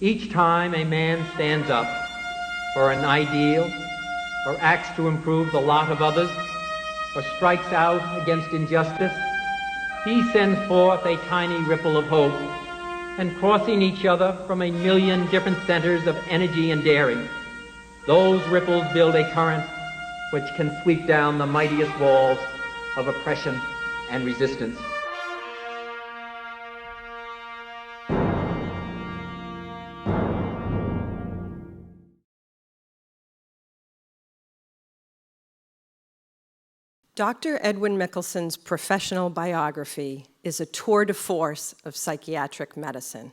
Each time a man stands up for an ideal, or acts to improve the lot of others, or strikes out against injustice, he sends forth a tiny ripple of hope, and crossing each other from a million different centers of energy and daring, those ripples build a current which can sweep down the mightiest walls of oppression and resistance. Dr. Edwin Mikkelsen's professional biography is a tour de force of psychiatric medicine.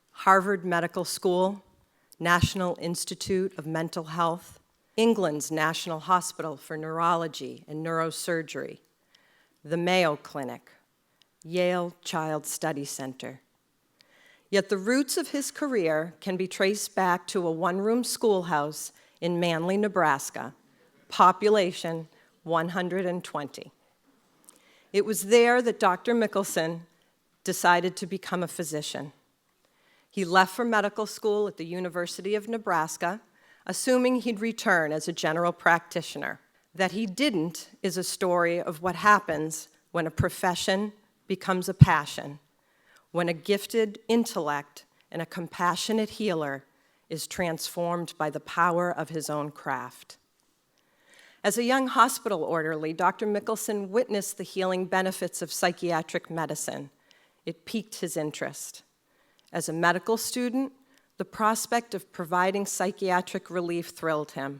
Harvard Medical School, National Institute of Mental Health, England's National Hospital for Neurology and Neurosurgery, the Mayo Clinic, Yale Child Study Center. Yet the roots of his career can be traced back to a one-room schoolhouse in Manly, Nebraska, population 120. It was there that Dr. Mikkelsen decided to become a physician. He left for medical school at the University of Nebraska, assuming he'd return as a general practitioner. That he didn't is a story of what happens when a profession becomes a passion, when a gifted intellect and a compassionate healer is transformed by the power of his own craft. As a young hospital orderly, Dr. Mikkelsen witnessed the healing benefits of psychiatric medicine. It piqued his interest. As a medical student, the prospect of providing psychiatric relief thrilled him.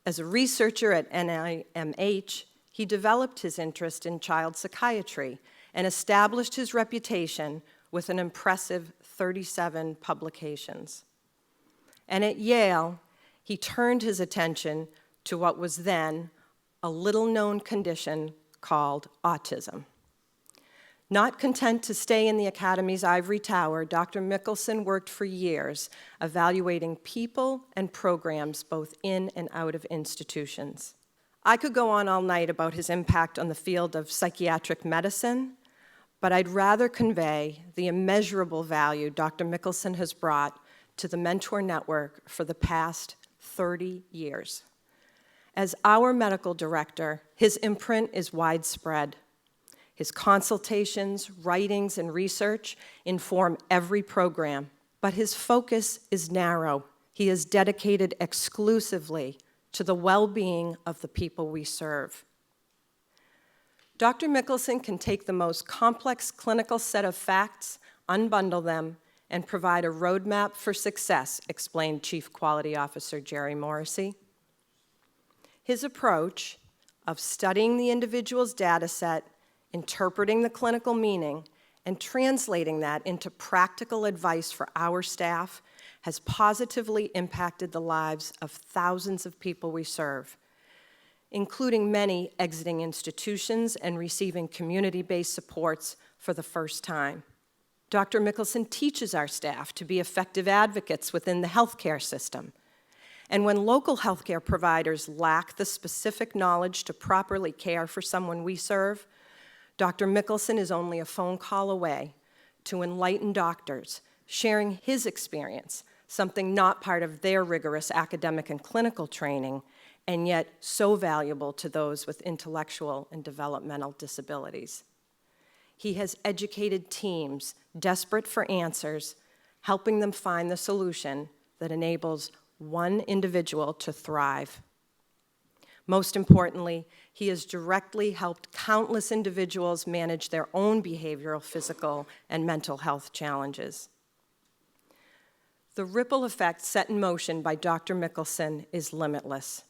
As a researcher at NIMH, he developed his interest in child psychiatry and established his reputation with an impressive 37 publications. And at Yale, he turned his attention to what was then a little-known condition called autism. Not content to stay in the Academy's ivory tower, Dr. Mikkelsen worked for years evaluating people and programs both in and out of institutions. I could go on all night about his impact on the field of psychiatric medicine, but I'd rather convey the immeasurable value Dr. Mikkelsen has brought to the Mentor Network for the past 30 years. As our medical director, his imprint is widespread. His consultations, writings, and research inform every program, but his focus is narrow. He is dedicated exclusively to the well-being of the people we serve. Dr. Mikkelsen can take the most complex clinical set of facts, unbundle them, and provide a roadmap for success, explained Chief Quality Officer Jerry Morrissey. His approach of studying the individual's data set, interpreting the clinical meaning, and translating that into practical advice for our staff has positively impacted the lives of thousands of people we serve, including many exiting institutions and receiving community-based supports for the first time. Dr. Mikkelsen teaches our staff to be effective advocates within the healthcare system. And when local healthcare providers lack the specific knowledge to properly care for someone we serve, Dr. Mikkelsen is only a phone call away to enlighten doctors, sharing his experience, something not part of their rigorous academic and clinical training, and yet so valuable to those with intellectual and developmental disabilities. He has educated teams desperate for answers, helping them find the solution that enables one individual to thrive. Most importantly, he has directly helped countless individuals manage their own behavioral, physical, and mental health challenges. The ripple effect set in motion by Dr. Mikkelsen is limitless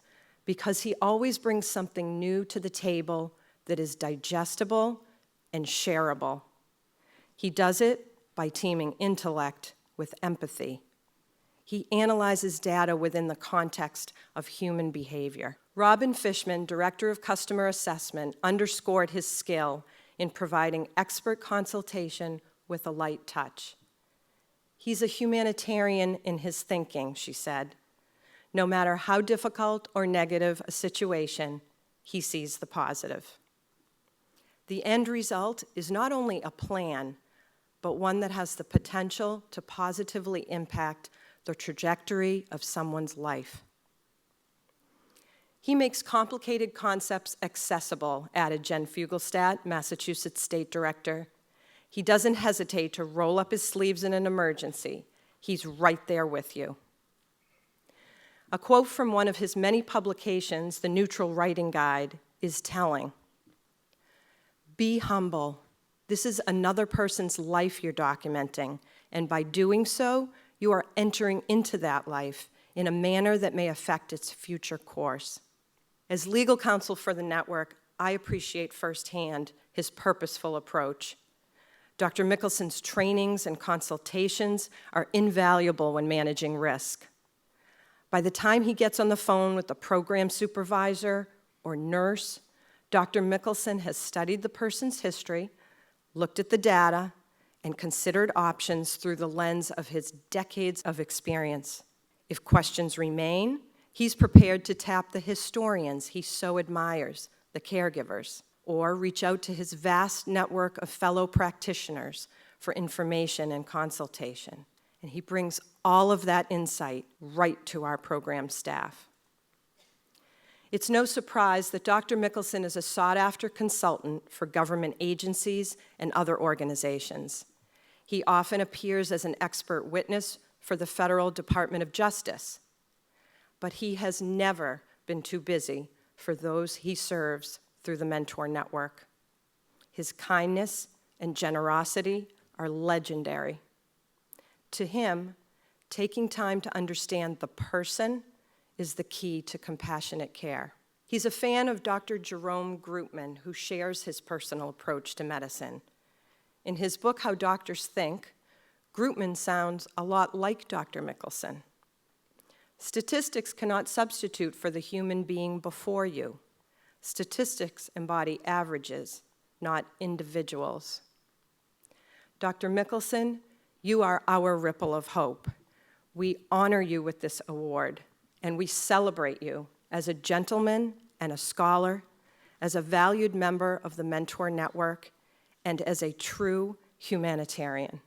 because he always brings something new to the table that is digestible and shareable. He does it by teaming intellect with empathy. He analyzes data within the context of human behavior. Robin Fishman, Director of Customer Assessment, underscored his skill in providing expert consultation with a light touch. He's a humanitarian in his thinking, she said. No matter how difficult or negative a situation, he sees the positive. The end result is not only a plan, but one that has the potential to positively impact the trajectory of someone's life. He makes complicated concepts accessible, added Jen Fugelstadt, Massachusetts State Director. He doesn't hesitate to roll up his sleeves in an emergency. He's right there with you. A quote from one of his many publications, The Neutral Writing Guide, is telling. Be humble. This is another person's life you're documenting, and by doing so, you are entering into that life in a manner that may affect its future course. As legal counsel for the network, I appreciate firsthand his purposeful approach. Dr. Mikkelsen's trainings and consultations are invaluable when managing risk. By the time he gets on the phone with the program supervisor or nurse, Dr. Mikkelsen has studied the person's history, looked at the data, and considered options through the lens of his decades of experience. If questions remain, he's prepared to tap the historians he so admires, the caregivers, or reach out to his vast network of fellow practitioners for information and consultation. And he brings all of that insight right to our program staff. It's no surprise that Dr. Mikkelsen is a sought-after consultant for government agencies and other organizations. He often appears as an expert witness for the Federal Department of Justice, but he has never been too busy for those he serves through the Mentor Network. His kindness and generosity are legendary. To him, taking time to understand the person is the key to compassionate care. He's a fan of Dr. Jerome Groopman, who shares his personal approach to medicine. In his book, How Doctors Think, Groopman sounds a lot like Dr. Mikkelsen. Statistics cannot substitute for the human being before you. Statistics embody averages, not individuals. Dr. Mikkelsen, you are our ripple of hope. We honor you with this award, and we celebrate you as a gentleman and a scholar, as a valued member of the Mentor Network, and as a true humanitarian.